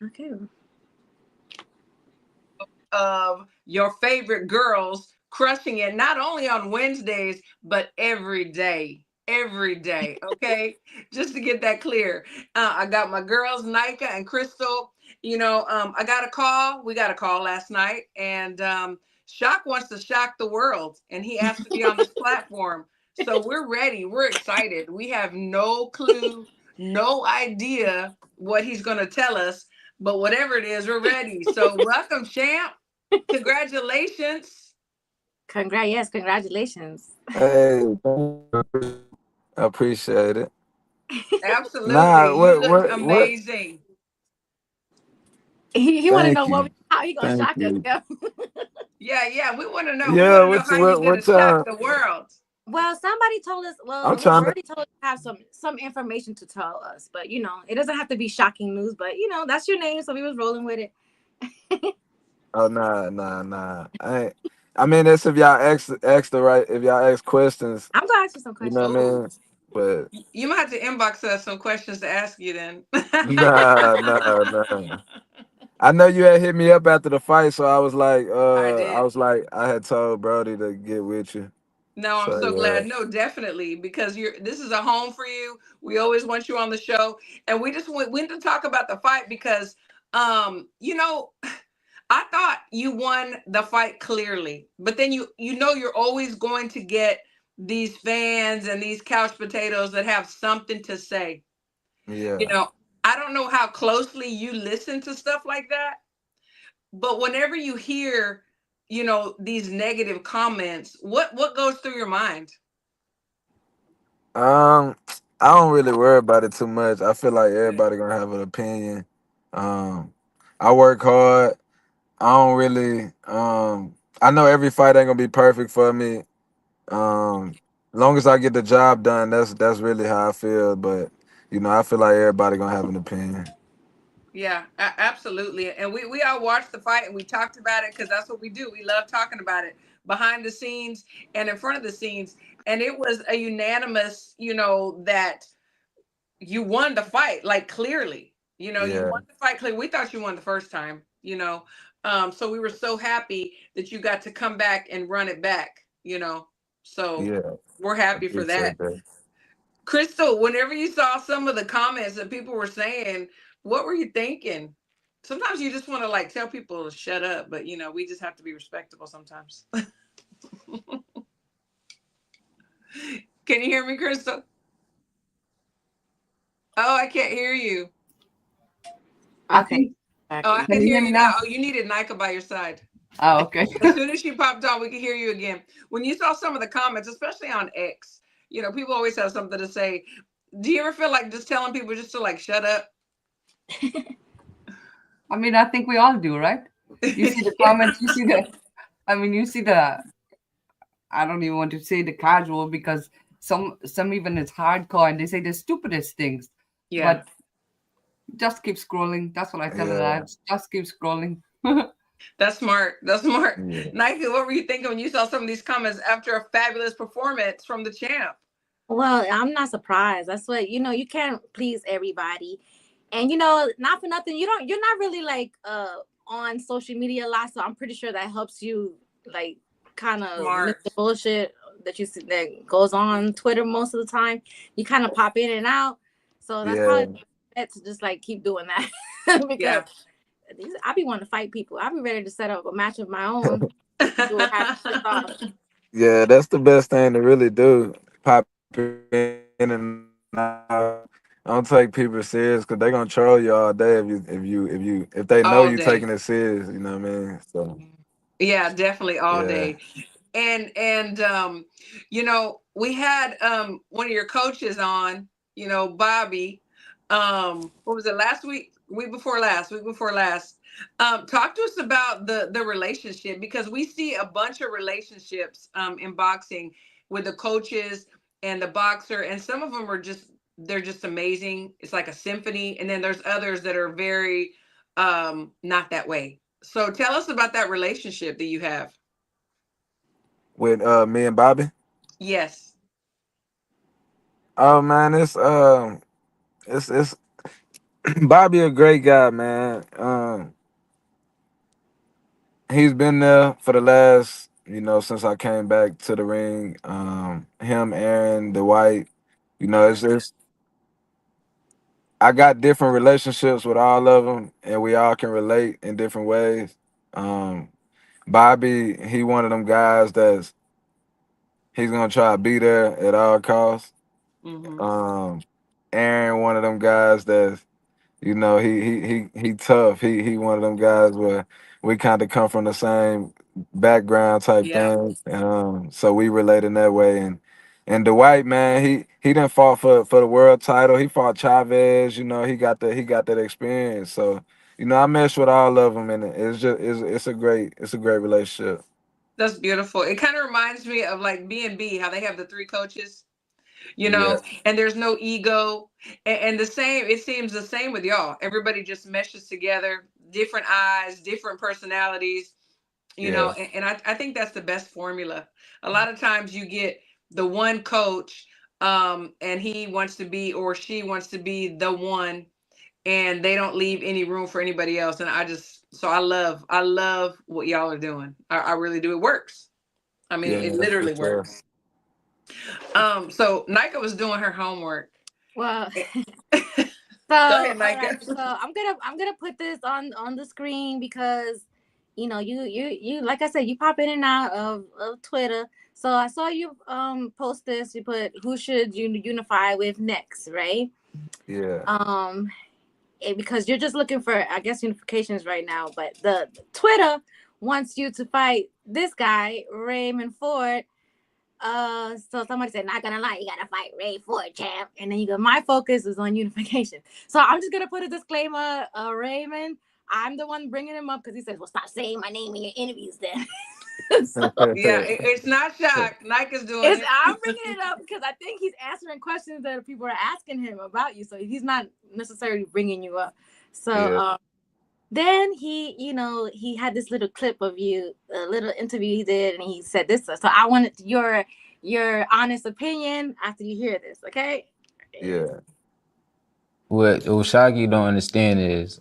Okay. Of your favorite girls crushing it not only on Wednesdays, but every day. Every day, okay? Just to get that clear. I got my girls, Nika and Crystal. I got a call. We got a call last night, and Shock wants to shock the world, and he asked to be on this platform. So we're ready. We're excited. We have no clue, no idea what he's going to tell us, but whatever it is, we're ready. So welcome, champ. Congratulations. Yes, congratulations. Hey, I appreciate it. Absolutely. Nah, You look what? amazing. He want to know Thank you, how he gonna thank shock us. you. Yeah. Yeah, yeah. We want to know. We Yeah, want to know how he's going to what shock the world. Well, somebody told us. I'm Well, trying to. Birdie told us to have some information to tell us, but it doesn't have to be shocking news. But that's your name, so we was rolling with it. Oh nah. I mean, that's if y'all ask the right. If y'all ask questions, I'm gonna ask you some you know what questions. I Oh, mean. But you might have to inbox us some questions to ask you then. nah. I know you had hit me up after the fight, so I did. I had told Brody to get with you. No, I'm So so yeah. glad. No, definitely, because this is a home for you. We always want you on the show, and we just went to talk about the fight because, um, you know, I thought you won the fight clearly, but then you're always going to get these fans and these couch potatoes that have something to say. You Yeah. know, I don't know how closely you listen to stuff like that, but whenever you hear, these negative comments, what goes through your mind? Um, I don't really worry about it too much. I feel like Good. everybody gonna have an opinion. Um, I work hard. I don't really. I know every fight ain't gonna be perfect for me. Long as I get the job done, that's really how I feel. But I feel like everybody gonna have an opinion. Yeah, absolutely. And we all watched the fight and we talked about it because that's what we do. We love talking about it behind the scenes and in front of the scenes. And it was a unanimous, that you won the fight, like clearly. You Yeah, won the fight clearly. We thought you won the first time. So we were so happy that you got to come back and run it back. So yeah. we're happy for that. Appreciate that. Crystal, whenever you saw some of the comments that people were saying, what were you thinking? Sometimes you just want to like tell people to shut up, but we just have to be respectable sometimes. Can you hear me, Crystal? Oh, I can't hear you. I Okay. think, Oh, I Exactly. can can you hear hear me you now. now? Oh, you needed Nika by your side. Oh, okay. As soon as she popped on, we could hear you again. When you saw some of the comments, especially on X, people always have something to say. Do you ever feel like just telling people just to like shut up? I mean, I think we all do, right? You see the comments, you see the, I mean, you see the, I don't even want to say the casual because some even it's hardcore and they say the stupidest things. Yeah, But just keep scrolling. That's what I tell the Yeah, lads. Just keep scrolling. that's smart. That's smart. yeah. Nike, what were you thinking when you saw some of these comments after a fabulous performance from the champ? Well, I'm not surprised. That's what you can't please everybody. And not for nothing, you're not really like on social media a lot, so I'm pretty sure that helps you like kind of miss Smart. the bullshit that you see that goes on Twitter most of the time. You kind of pop in and out. So that's Yeah. probably to just like keep doing that because Yeah. I be wanting to fight people. I be ready to set up a match of my own. Do it half pissed off. Yeah, that's the best thing to really do. Pop in and out. Don't take people serious because they're gonna troll you all day if they know you taking it All serious. You day. know what I mean? So Yeah, definitely yeah, all day. And we had one of your coaches on, Bobby. What was it, last week? Week before last. Talk to us about the relationship, because we see a bunch of relationships in boxing with the coaches and the boxer, and some of them are just, they're just amazing. It's like a symphony, and then there's others that are very not that way. So tell us about that relationship that you have. with me and Bobby. Yes. Oh man, it's Bobby a great guy, man. He's been there for the last, since I came back to the ring. Him, Aaron, Dwight. It's Okay. just I got different relationships with all of them, and we all can relate in different ways. Um, Bobby, he one of them guys that's he's gonna try to be there at all costs. Mm-hmm. Um, Aaron, one of them guys that's he tough. He one of them guys where we kind of come from the same background type Yeah. thing. So we relate in that way. And Dwight, man, he didn't fought for the world title. He fought Chavez. He got that experience. So I mesh with all of them, and it's a great relationship. That's beautiful. It kind of reminds me of like B&B, how they have the three coaches, Yeah, and there's no ego. And the same, it seems the same with y'all. Everybody just meshes together, different eyes, different personalities, yeah, and I think that's the best formula. A lot of times you get the one coach, and he wants to be or she wants to be the one, and they don't leave any room for anybody else. And I love what y'all are doing. I really do. It works. I mean, yeah, it for literally sure. works. So Nika was doing her homework. Well, so Go ahead, all Nika. right. So I'm gonna put this on the screen because you like I said, you pop in and out of Twitter. So I saw you post this. You put who should you unify with next, right? Yeah, Um, because you're just looking for, I guess, unifications right now. But the Twitter wants you to fight this guy, Raymond Ford. So somebody said, not gonna lie, you gotta fight Ray Ford, champ. And then you go, my focus is on unification. So I'm just gonna put a disclaimer, Raymond. I'm the one bringing him up because he said, well, stop saying my name in your interviews then. So Yeah, it's not shock. Nika's doing it's it. I'm bringing it up because I think he's answering questions that people are asking him about you. So he's not necessarily bringing you up. So yeah, then he had this little clip of you, a little interview he did, and he said this. So I wanted your honest opinion after you hear this, okay? yeah, What Oshagi don't understand is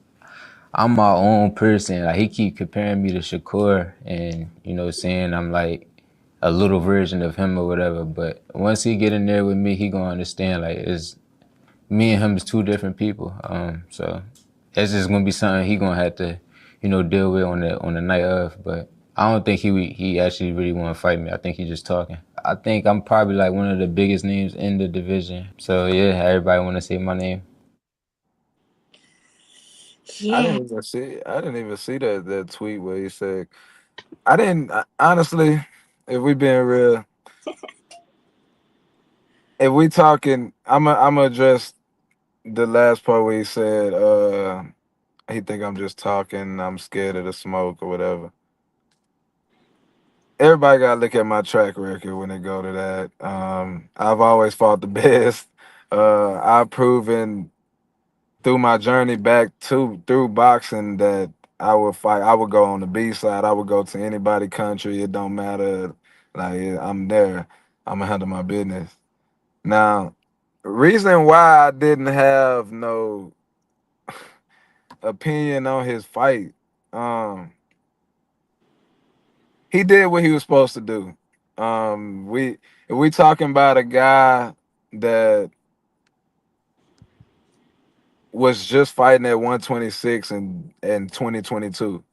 I'm my own person. Like he keep comparing me to Shakur and saying I'm like a little version of him or whatever. But once he get in there with me, he gonna understand like it's me and him is two different people. So it's just gonna be something he gonna have to, deal with on the night of. But I don't think he actually really want to fight me. I think he just talking. I think I'm probably like one of the biggest names in the division. So yeah, everybody want to say my name. Yeah. I didn't even see that tweet where he said I didn't honestly. If we being real, if we talking, I'm address the last part where he said, he think I'm just talking. I'm scared of the smoke or whatever. Everybody gotta look at my track record when they go to that. I've always fought the best. I've proven through my journey back to through boxing that I would fight. I would go on the B side. I would go to anybody country. It don't matter. Like I'm there. I'm gonna handle my business. Now, reason why I didn't have no opinion on his fight, um, he did what he was supposed to do. We if we talking about a guy that was just fighting at 126 in 2022.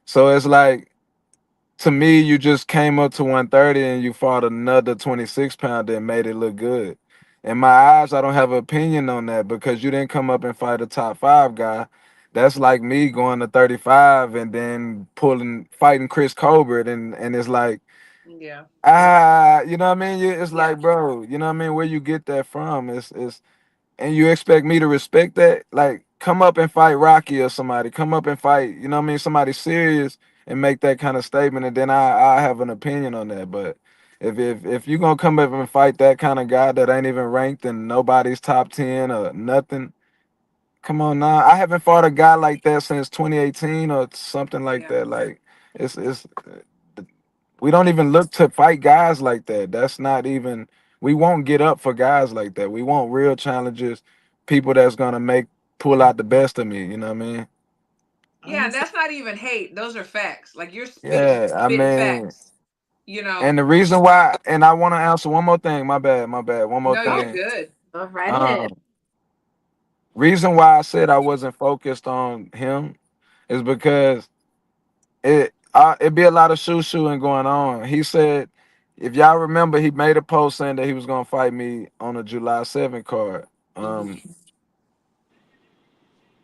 So it's like to me, you just came up to 130 and you fought another 26 pounder and made it look good. In my eyes, I don't have an opinion on that because you didn't come up and fight a top five guy. That's like me going to 35 and then fighting Chris Colbert and it's like Yeah. you know what I mean? It's Yeah. like, bro, you know what I mean? Where you get that from? It's and you expect me to respect that? Like, come up and fight Rocky or somebody. Come up and fight, you know what I mean? Somebody serious and make that kind of statement, and then I have an opinion on that. But if you gonna come up and fight that kind of guy that ain't even ranked in nobody's top 10 or nothing, come on now. I haven't fought a guy like that since 2018 or something like Yeah. that. Like, it's we don't even look to fight guys like that. That's not even we won't get up for guys like that. We want real challenges, people that's gonna make pull out the best of me. You know what I mean? Yeah, and Honestly, that's not even hate. Those are facts. Like you're Yeah, I spitting mean, facts. You know. and the reason why, and I want to answer one more thing. My bad. One more No, you're thing. good. go right ahead. Um, reason why I said I wasn't focused on him is because it be a lot of shooing going on. He said, if y'all remember, he made a post saying that he was gonna fight me on a July 7th card. Hmm.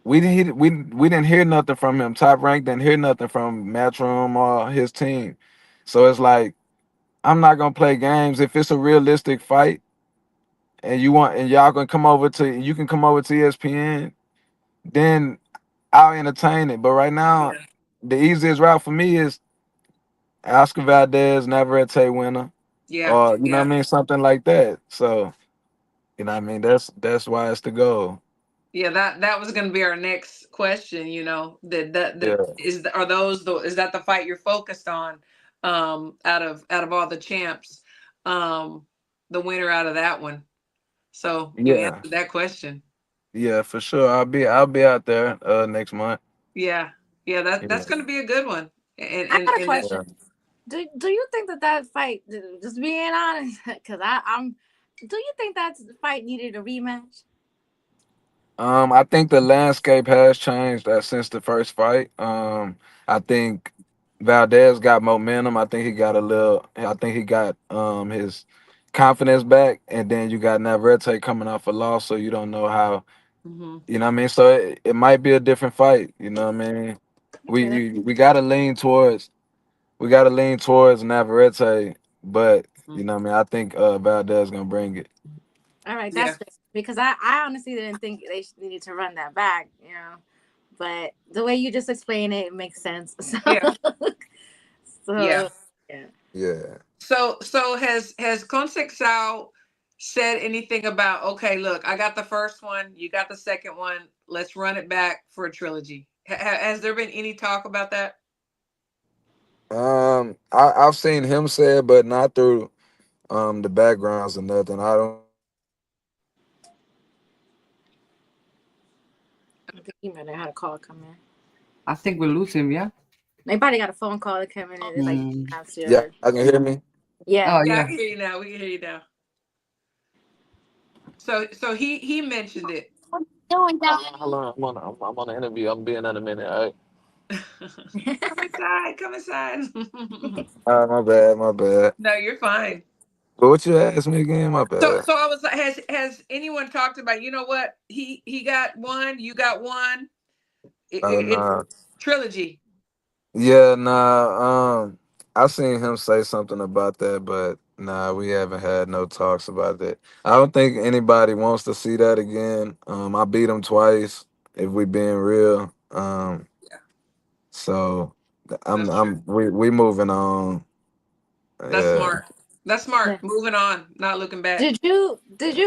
We didn't hear nothing from him. Top Rank didn't hear nothing from Matchroom or his team. So it's like I'm not gonna play games. If it's a realistic fight and y'all gonna come over to you can come over to ESPN, then I'll entertain it. But right now, Yeah. the easiest route for me is Oscar Valdez, Navarrete winner, Yeah. or you know what I Yeah. mean, something like that. So you know what I mean. That's why it's the goal. Yeah, that was going to be our next question. You know, the Yeah, are those the is that the fight you're focused on? Out of all the champs, um, the winner out of that one. So you yeah, answered that question. yeah, for sure. I'll be out there next month. Yeah, yeah, that's Yeah, going to be a good one. And I got a that yeah. question. Do you think that fight? Just being honest, because I'm. Do you think that fight needed a rematch? I think the landscape has changed since the first fight. I think Valdez got momentum. I think he got a little. I think he got his confidence back, and then you got Navarrete coming off a loss, so you don't know how. hmm You know what I mean? So it might be a different fight. You know what I mean? We Okay. we, we gotta lean towards Navarrete, but you know what I mean. I think Valdez gonna bring it. All right, Yeah, that's good because I honestly didn't think they needed to run that back. But the way you just explain it, it makes sense. yeah, yeah. So yeah. Yeah. So has Consexau said anything about, okay, look, I got the first one, you got the second one, let's run it back for a trilogy. Has there been any talk about that? I've seen him say it, but not through the backgrounds or nothing. I don't think anybody wants to see that again. Okay, you might have had a call come in. I think we lose him. Yeah. Anybody got a phone call that come in? It's like Mm. that's Yeah, your I can hear me. yeah. Oh Yeah, I yeah. can hear you now. We can hear you now. So he mentioned it. Hold on, I'm on the interview. I'm being in a minute. All right. Come inside, come inside. All right, my bad, my bad. No, you're fine. But what you asked me again? My So bad. so I was like, has anyone talked about, you know what? He got one, you got one. It's Nah. trilogy. Yeah, nah. I seen him say something about that, but nah, we haven't had no talks about that. I don't think anybody wants to see that again. I beat him twice. If we being real, Yeah, so that's true. we moving on. That's Yeah. smart. That's smart. Moving on, not looking back. Did you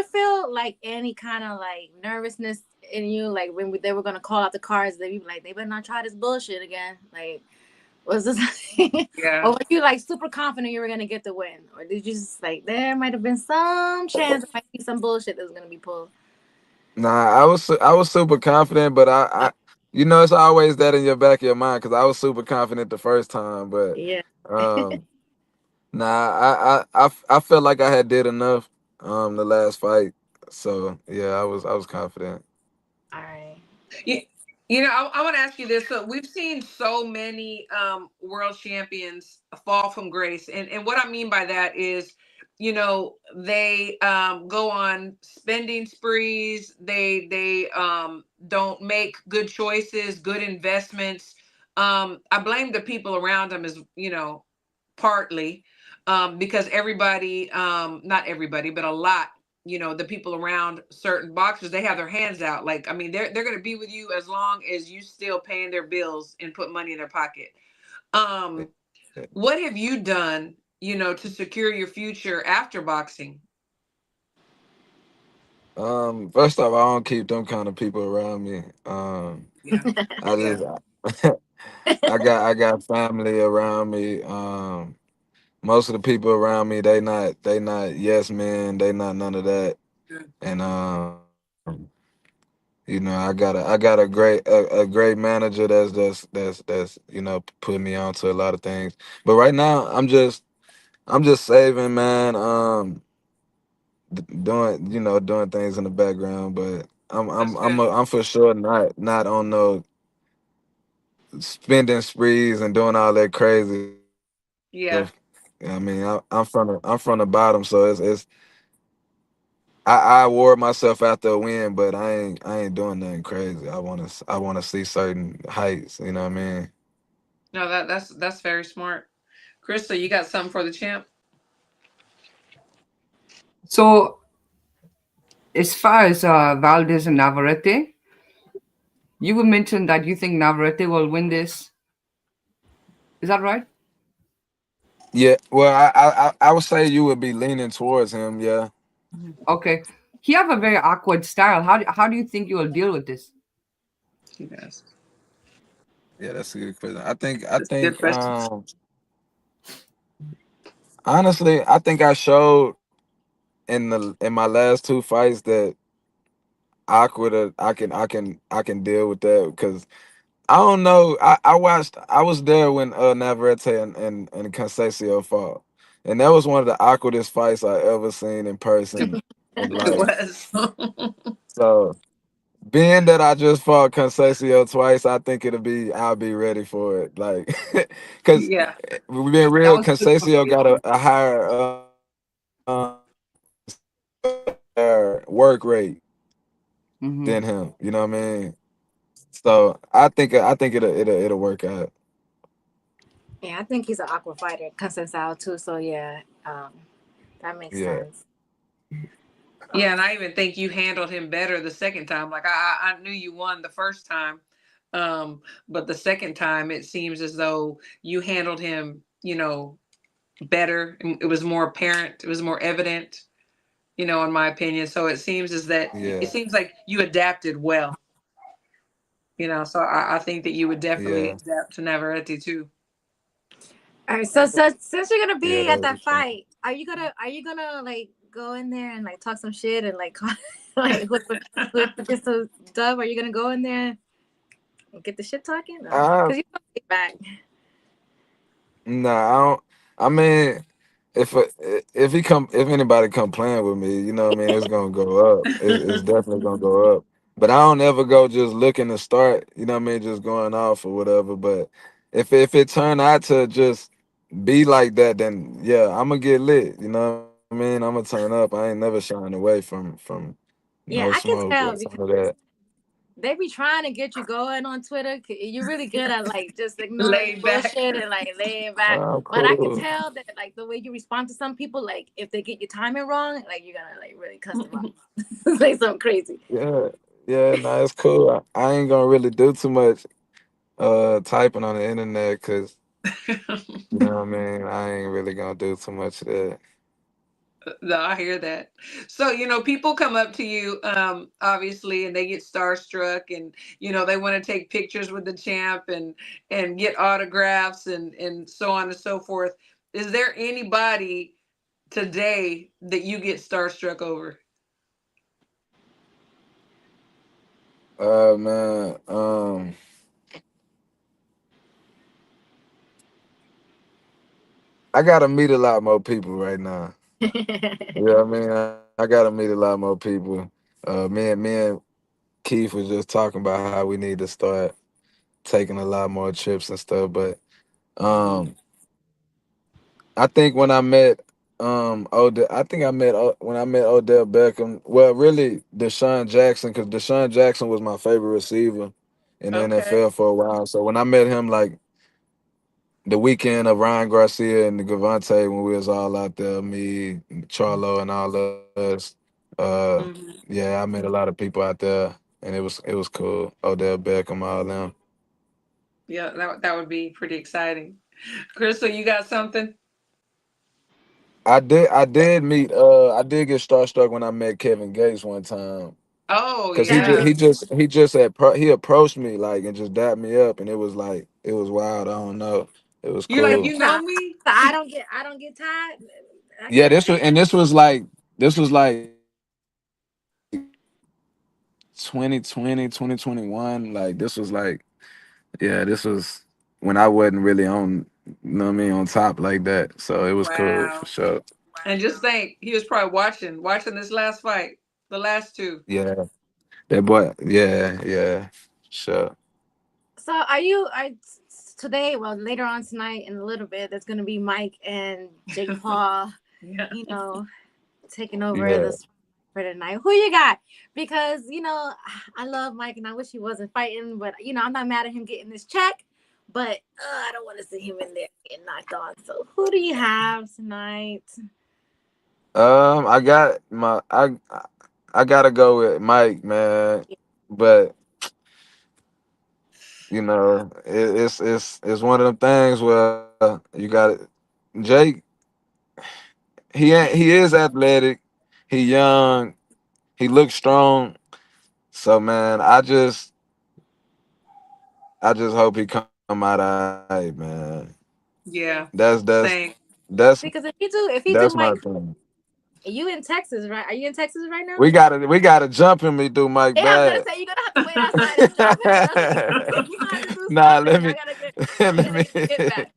feel like any kind of like nervousness in you, like when they were gonna call out the cards? They be like, they better not try this bullshit again. Like, was this, or Yeah. were you like super confident you were gonna get the win, or did you just like there might have been some chance there might be some bullshit that was gonna be pulled? Nah, I was super confident, but it's always that in your back of your mind because I was super confident the first time, but Yeah. um, nah, I felt like I had did enough the last fight, so yeah, I was confident. All right. You, you know, I want to ask you this. So we've seen so many world champions fall from grace, and what I mean by that is, they go on spending sprees. They don't make good choices, good investments. I blame the people around them as partly because everybody, not everybody, but a lot, the people around certain boxers, they have their hands out. Like, I mean, they're going to be with you as long as you still paying their bills and put money in their pocket. Um, what have you done, to secure your future after boxing? First off, I don't keep them kind of people around me. Yeah, I yeah, just I got family around me. Most of the people around me, they not yes men, they not none of that. good. And I got a great manager that's putting me on to a lot of things. But right now I'm just saving, man. Doing things in the background, but That's good. I'm for sure not on no spending sprees and doing all that crazy stuff. Yeah. I mean, I'm from the bottom, so it's I award myself after a win, but I ain't doing nothing crazy. I want to see certain heights. You know what I mean? No, that's very smart. Crystal, you got something for the champ? So as far as Valdez and Navarrete, you would mention that you think Navarrete will win this. Is that right? Yeah. Well, I would say you would be leaning towards him. Yeah. Okay. He have a very awkward style. How do you think you will deal with this? He does. Yeah, that's a good question. I That's a good think question. honestly, I think I showed in my last two fights that I can deal with that because I don't know. I was there when Navarrete and Conceição fought, and that was one of the awkwardest fights I ever seen in person in It life. was. So being that I just fought Conceição twice, I think I'll be ready for it. Like, because Yeah. we've been That real. was good Conceição got motivation. a higher work rate Hmm. than him. You know what I mean? So I think it'll work out. Yeah, I think he's an aqua fighter, Consensao too. So yeah, that makes Yeah, sense. Yeah, Um, and I even think you handled him better the second time. Like I knew you won the first time, but the second time it seems as though you handled him, better. It was more apparent. It was more evident, in my opinion. So it yeah, seems like you adapted well, So I think that you would definitely yeah, adapt to Navarrete too. all right, so since you're gonna yeah. be at that fight, are you gonna like go in there and like talk some shit and like like with just a dub? Are you gonna go in there and get the shit talking? No, I because you don't get back. Nah, I don't. I mean, if anybody come playing with me, you know what I mean, it's gonna go up. It's definitely gonna go up. But I don't ever go just looking to start. You know what I mean, just going off or whatever. But if it turn out to just be like that, then yeah, I'm gonna get lit. You know what I mean? I'm gonna turn up. I ain't never shying away from no Yeah, I can smoke or tell some of because that. they be trying to get you going on Twitter. You're really good at like just ignoring the Laid back. bullshit and like laying back. I'm But I can cool. tell that like the way you respond to some people, like if they get your timing wrong, like you're gonna like really cuss them out, say something crazy. Yeah, yeah, nah, it's cool. I ain't gonna really do too much typing on the internet because you know what I mean. I ain't really gonna do too much of that. No, I hear that. So, people come up to you, obviously, and they get starstruck, and they want to take pictures with the champ and get autographs and so on and so forth. Is there anybody today that you get starstruck over? Man, I gotta meet a lot more people right now. You know what I mean? I gotta meet a lot more people. Me and Keith was just talking about how we need to start taking a lot more trips and stuff. But um, I think when I met Odell, I think I met when I met Odell Beckham. Well, really Deshaun Jackson, because Deshaun Jackson was my favorite receiver in the Okay. NFL for a while. So when I met him, like the weekend of Ryan Garcia and Gavante, when we was all out there, me, Charlo, and all us, Hmm. yeah, I met a lot of people out there, and it was cool. Odell Beckham, all them. Yeah, that would be pretty exciting. Crystal, you got something? I did get starstruck when I met Kevin Gates one time. Oh, Cause yeah. he approached me like and just dapped me up, and it was like it was wild. I don't know, it was You're like, cool. you So, know me? so I don't get tired. I Yeah, get this was like 2 years ago. 2020, 2021. Like this was like, yeah, this was when I wasn't really on, you know what I mean, on top like that. So it was cool for Wow. sure. And just think, he was probably watching this last fight, the last two. Yeah, that boy. Yeah, yeah, sure. So are you are today? Well, later on tonight, in a little bit, there's gonna be Mike and Jake Paul. Yeah. You know, taking over Yeah. this for tonight. Who you got? Because I love Mike, and I wish he wasn't fighting, but I'm not mad at him getting this check. But I don't want to see him in there getting knocked on. So who do you have tonight? I got I gotta go with Mike, man. But it's one of them things where you got it. Jake, he is athletic, he young, he looks strong. So man, I just hope he come out alright, man. Yeah. Same. That's Because if he do that's my Mike, thing. you in Texas, right? Are you in Texas right now? We gotta jump him. We do Mike Yeah, I was gonna bad. say you're gonna have to wait outside and drop him. You gonna have to do Nah, something. I gotta get I let gotta me get the hit back.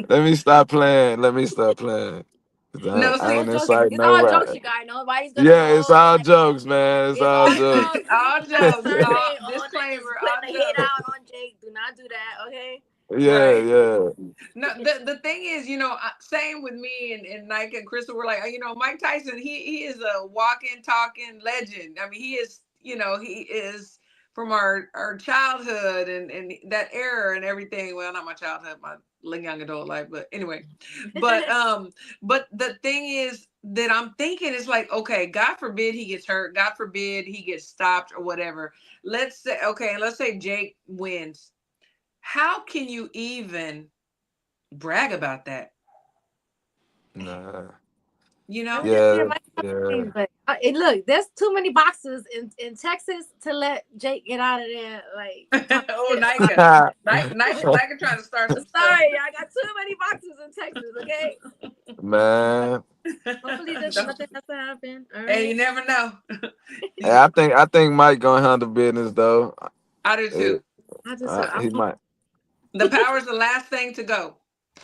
let me stop playing. Let me stop playing. 'Cause No, I No see, ain't jokes. inside It's all jokes, nobody. you guys. Nobody's gonna Yeah, it's go all like jokes, man. It's it's all all jokes. jokes. all Do not jokes. start All saying, "Oh, they're disclaimer. just All putting a hit jokes. out on Jake." Do not do that, okay? Yeah, Right. yeah, No, the thing is, same with me and Nike and Crystal. We're like, Mike Tyson. He is a walking, talking legend. I mean, he is from our childhood and that era and everything. Well, not my childhood, my young adult life, but anyway. But the thing is that I'm thinking is like, okay, God forbid he gets hurt. God forbid he gets stopped or whatever. Let's say Jake wins. How can you even brag about that? nah, You I was know? just saying, yeah, my yeah. thing, but look, there's too many boxes in Texas to let Jake get out of there like talking Oh, shit about. Nika. Nika trying to start some stuff. Sorry, I got too many boxes in Texas. Okay, Man, hopefully there's Don't- nothing has to happen. All Hey, you right. never know. hey, I think Mike gonna handle business though. I do It, too. he I'm might. The power is the last thing to go.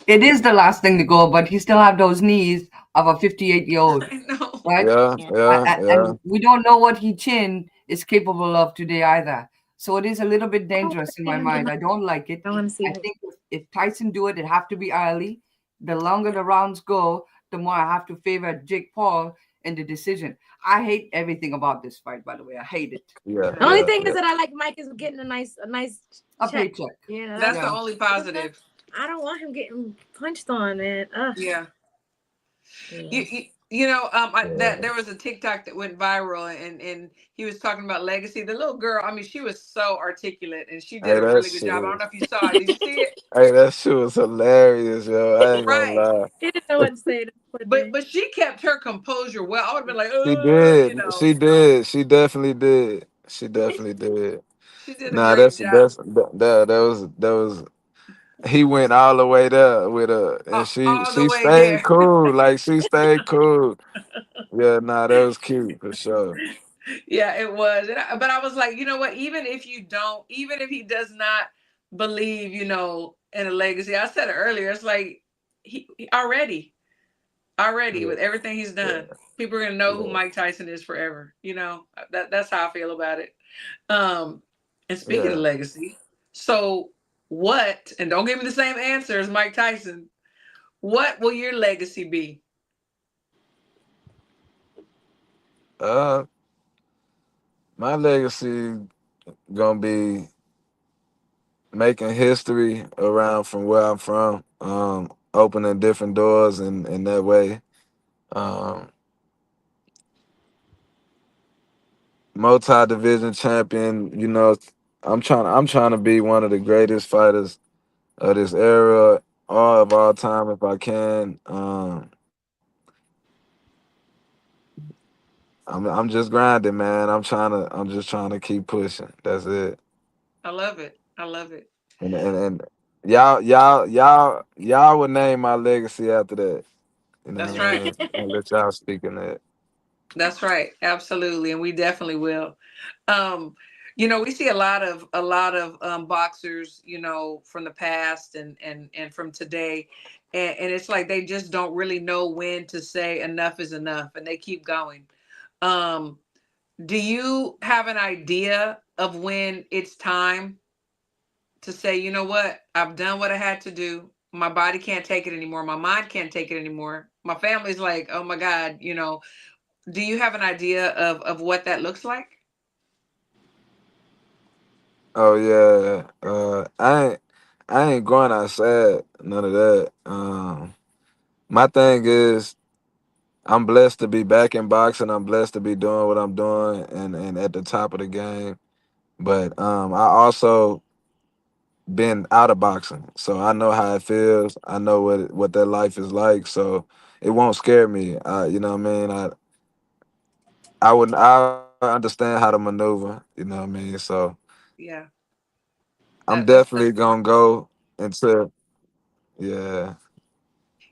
It is the last thing to go, but he still have those knees of a 58-year-old, I know. right? Yeah, yeah. yeah, yeah, And we don't know what he chin is capable of today either. So it is a little bit I don't want to dangerous in see my him get mind. knocked. I don't like it. I don't want to see I him. think if Tyson do it, it have to be early. The longer the rounds go, the more I have to favor Jake Paul in the decision. I hate everything about this fight, by the way. I hate it. yeah, The only Right. yeah, thing is yeah. that I like Mike is getting a nice A check. paycheck. That's That's the Yeah. only other than that, positive. I don't want him getting punched on, man. Ugh. Yeah. Yeah. That Yeah. there was a TikTok that went viral, and he was talking about legacy. The little girl, I mean, she was so articulate, and she did Hey, a that really good shit job. I don't was. know if you saw it. Did you see it? Hey, that shit was hilarious, yo. I ain't gonna Right. lie. He didn't know what to say. That poor But thing. but she kept her composure well. I would have been like, She did. you know, She did. She definitely did. She definitely did. she did a Nah, great job. that was. He went all the way there with her, and she All the she way stayed there. cool. Like she stayed cool. Yeah, nah, that was cute for sure. Yeah, it was. But I was like, you know what? Even if he does not believe, in a legacy, I said it earlier. It's like he already Yeah, with everything he's yeah, done, people are gonna know who yeah, Mike Tyson is forever. That's how I feel about it. Um, and speaking of yeah. legacy, so what? And don't give me the same answer as Mike Tyson. What will your legacy be? Uh, my legacy gonna be making history around from where I'm from. Opening different doors in that way. Um, multi-division champion. I'm trying to be one of the greatest fighters of this era, all time, if I can. I'm just grinding, man. I'm just trying to keep pushing. That's it. I love it. I love it. And y'all would name my legacy after that. You know what That's I right. mean? I'll let y'all speak in that. That's right. Absolutely. And we definitely will. Um, we see a lot of boxers, from the past and from today. And it's like they just don't really know when to say enough is enough and they keep going. Um, do you have an idea of when it's time to say, you know what, I've done what I had to do. My body can't take it anymore. My mind can't take it anymore. My family's like, oh my God, do you have an idea of what that looks like? Oh yeah. I ain't going outside. None of that. My thing is I'm blessed to be back in boxing. I'm blessed to be doing what I'm doing and at the top of the game. But I also been out of boxing, so I know how it feels. I know what that life is like. So it won't scare me. You know what I mean? I wouldn't. I understand how to maneuver. You know what I mean? So Yeah, I'm that's definitely gonna go into yeah,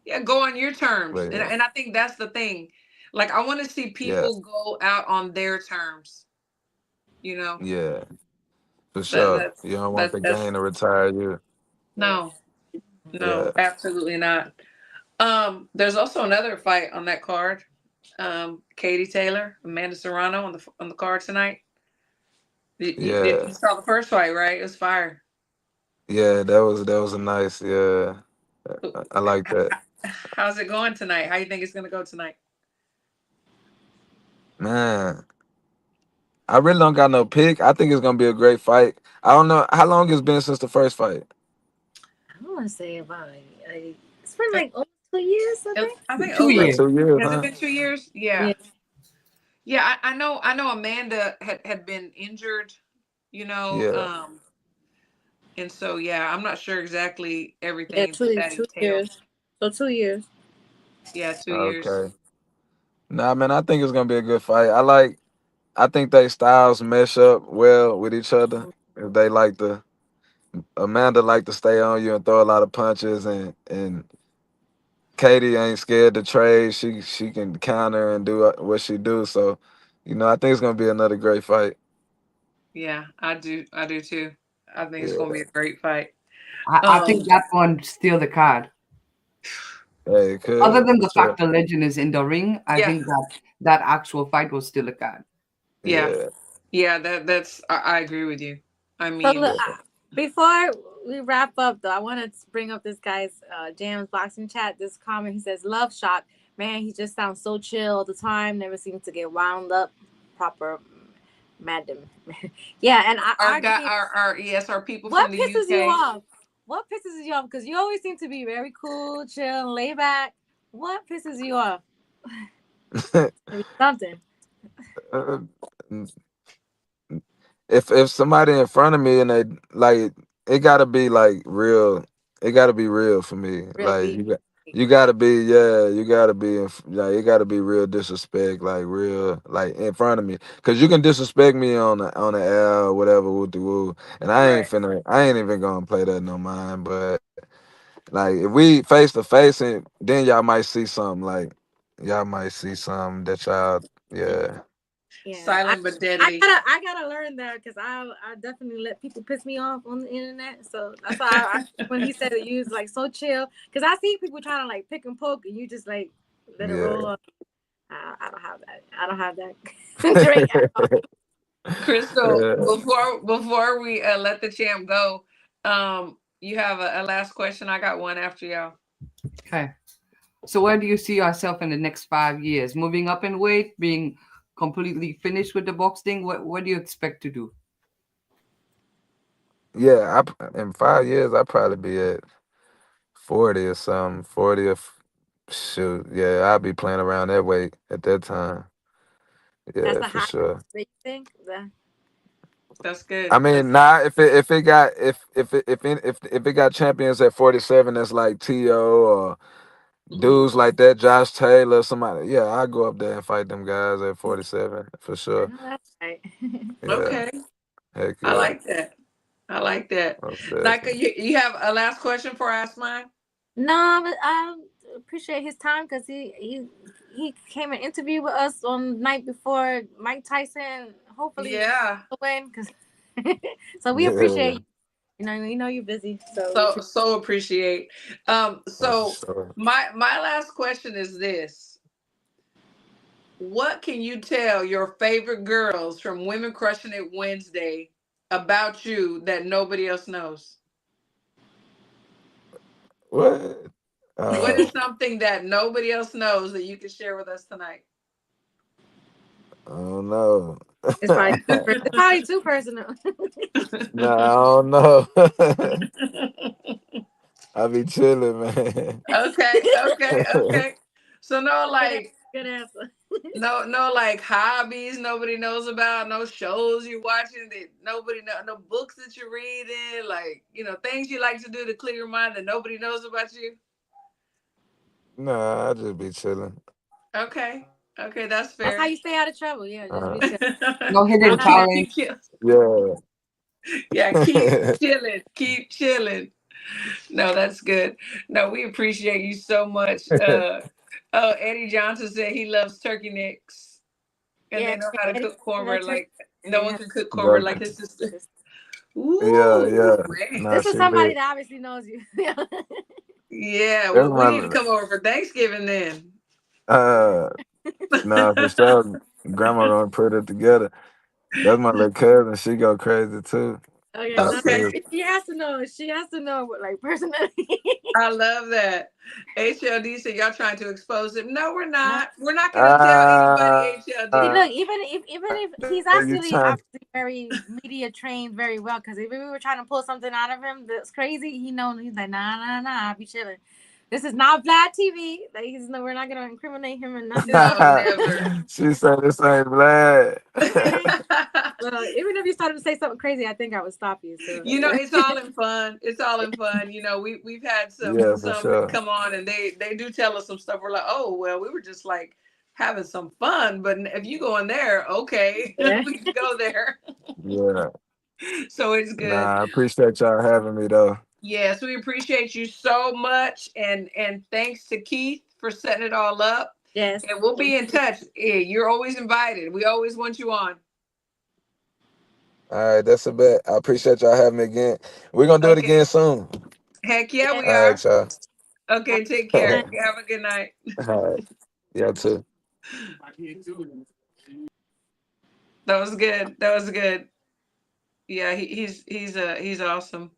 yeah, go on your terms. but And I think that's the thing. Like I want to see yeah, people go out on their terms, you know. yeah, for That sure. that's You don't want that's the that's game to retire you. Yeah. no, no, Yeah, absolutely not. There's also another fight on that card. Katie Taylor, Amanda Serrano on the card tonight. You yeah, saw the first fight, right? It was fire. yeah. That was a nice. Yeah, I like that. How's it going tonight? How you think it's gonna go tonight? Man, I really don't got no pick. I think it's gonna be a great fight. I don't know how long it's been since the first fight. I want to say about it's been like almost 2 years, I think. I think Two over. Like years. 2 years, Has it huh? been 2 years? Yeah. Yeah, yeah. I know. Amanda had been injured. You know, Yeah, um, and so yeah, I'm not sure exactly Yeah, everything two that two entailed. years. So 2 years. Yeah, 2 years. okay. Nah, man, I think it's gonna be a good fight. I think they styles mesh up well with each other. If they like to, Amanda like to stay on you and throw a lot of punches, and Katie ain't scared to trade. She can counter and do what she do. So, I think it's gonna be another great fight. Yeah, I do. I do too. I think it's gonna Yeah, be a great fight. I think Um, that one steal the card. hey, it Other could than for the fact sure. the legend is in the ring, I yeah, think that actual fight was still a card. yeah, Yeah, yeah. That's. I agree with you. I So mean, look, before we wrap up, though, I want to bring up this guy's Jam's boxing chat. This comment, he says, "Love shot, man. He just sounds so chill all the time. Never seems to get wound up. Proper madam." Yeah, and our our guy, James, our people from what the pisses you UK. off? What pisses you off? Because you always seem to be very cool, chill, and laid back. What pisses you off? Maybe something. Uh, if somebody in front of me and they like it gotta be like real. It gotta be real for me. Real Like beef. you gotta be, yeah, you gotta be like it gotta be real disrespect, like real like in front of me. Cause you can disrespect me on the air or whatever woo the woo. And Right. I ain't even gonna play that no mind. But like if we face to face and then y'all might see something like y'all might see something that y'all yeah. Yeah, Silent but I deadly. gotta learn that because I definitely let people piss me off on the internet. So that's why when he said that you was like so chill, because I see people trying to like pick and poke, and you just like let it roll Yeah. on. I don't have that. I don't have that trait at all. Crystal, Yeah. before we let the champ go, you have a last question. I got one after y'all. Okay. So where do you see yourself in the next 5 years? Moving up in weight, being completely finished with the boxing? What do you expect to do? Yeah, in 5 years I'd probably be at 40 or something. 40 or shoot. Yeah, I'll be playing around that weight at that time. That's Yeah, the for high sure. that you think. That's I good. mean, nah, if it got if it got champions at 47 that's like T.O. or dudes like that, Josh Taylor, somebody, yeah, I go up there and fight them guys at 47 for I sure. know that's right. Yeah, Okay, heck I yeah. like that. I like that. Most Nika, definitely. you have a last question before I ask mine? No, but I appreciate his time because he came and interviewed with us on the night before Mike Tyson. Hopefully, Yeah. win because. So we appreciate Yeah. you. You know you're busy. So we So appreciate. So So, my last question is this. What can you tell your favorite girls from Women Crushing It Wednesday about you that nobody else knows? what? What is something that nobody else knows that you can share with us tonight? I don't know. it's probably it's probably too personal. No, I don't know. I be chilling, man. Okay. So Good answer. no like hobbies nobody knows about, no shows you're watching that nobody know, no books that you're reading, like things you like to do to clear your mind that nobody knows about you. Nah, I just be chilling. Okay, that's That's how fair. you stay out of trouble. Yeah, just be Uh, chill. No hidden Keep talent. chill. yeah. Yeah, keep chilling. Keep chilling. No, that's good. No, we appreciate you so much. Oh, Eddie Johnson said he loves turkey necks and Yeah, they know how to Eddie, cook cornbread that turkey. like no one Yeah. can cook cornbread like Joking. his sister. Yeah, Ooh, yeah. man. Nah, This is she somebody lit. that obviously knows you. Yeah, That's we need to my come over for Thanksgiving then. uh nah, for sure. Grandma gonna put it together. That's my little cousin. She go crazy too. Okay, I no, Okay. see. she has to know. She has to know, like personally. I love that. HLD said y'all trying to expose him. No, we're No, not. We're not gonna tell anybody Ah, see, HLD. look, even if he's you actually trying? obviously very media trained very well, because if we were trying to pull something out of him that's crazy, he's like, nah, I'll be chilling. This is not Vlad TV. Like, no, we're not gonna incriminate him and nothing. No, never. She said this ain't Vlad. Okay. Well, even if you started to say something crazy, I think I would stop you. So It's all in fun. It's all in fun. We've had Yeah, for some sure. come on and they do tell us some stuff. We're like, oh well, we were just like having some fun. But if you go in there, okay, yeah. we can go there. Yeah. So it's good. Nah, I appreciate y'all having me though. Yes, we appreciate you so much, and thanks to Keith for setting it all up. Yes. And we'll be in touch. You're always invited. We always want you on. All right, that's a bet. I appreciate y'all having me again. We're gonna do it Okay. again soon. Heck yeah, Yeah. we All right, are. y'all. Okay, take Good care. night. Have a good night. All right. Yeah, too. That was good. That was good. Yeah, he's awesome.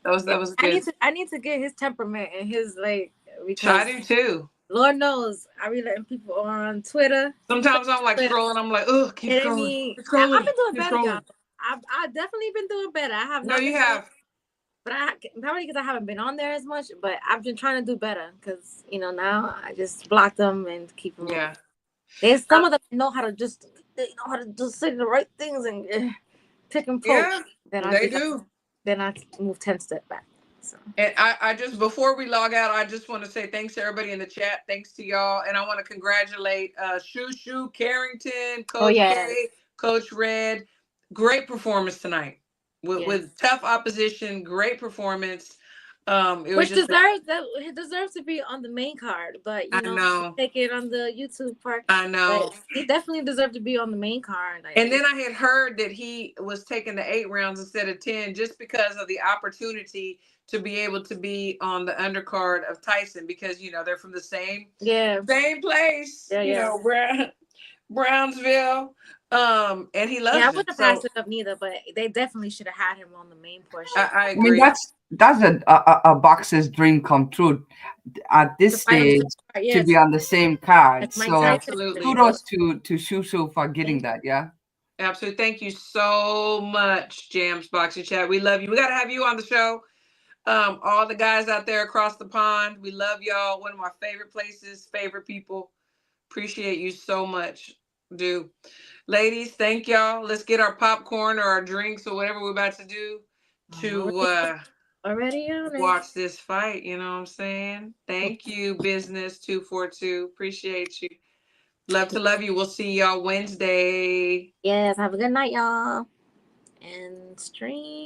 That was good. I need to get his temperament and his like, I because do too. Lord knows I be letting people on Twitter. Sometimes I'm like Twitter. scrolling. I'm like, oh, keep Hitting scrolling, me. keep I've scrolling, been doing keep better, y'all. scrolling. I've definitely been doing better. I have No, not you been doing, have. but probably because I haven't been on there as much. But I've been trying to do better because now I just block them and keep them. Yeah. There's some of them know how to just say the right things and pick and poke. Yeah, Then they do. I move 10 steps back. So. And I just before we log out, I just want to say thanks to everybody in the chat. Thanks to y'all, and I want to congratulate Shushu Carrington, Oh Coach yeah, K, Coach Red. Great performance tonight yes. with tough opposition. Great performance. It was Which just it deserves to be on the main card, but I know, take it on the YouTube part. I know. But he definitely deserved to be on the main card. And then I had heard that he was taking the 8 rounds instead of 10 just because of the opportunity to be able to be on the undercard of Tyson because they're from the same place, yeah. Brownsville. And he loves Yeah, I it. wouldn't have So passed it up neither, but they definitely should have had him on the main portion. I I mean, agree. that's a boxer's dream come true at To this fight on the stage same card, to yes. be on the same card. Like Mike So Tyson. Absolutely. kudos to Shushu for getting that. Yeah. Absolutely. Thank you so much, Jams Boxing Chat. We love you. We got to have you on the show. All the guys out there across the pond, we love y'all. One of my favorite places, favorite people. Appreciate you so much. Do. Ladies, thank y'all. Let's get our popcorn or our drinks or whatever we're about to do to Already on it. watch this fight. You know what I'm saying? Thank you, Business 242. Appreciate you. Love to love you. We'll see y'all Wednesday. Yes, have a good night, y'all. And stream.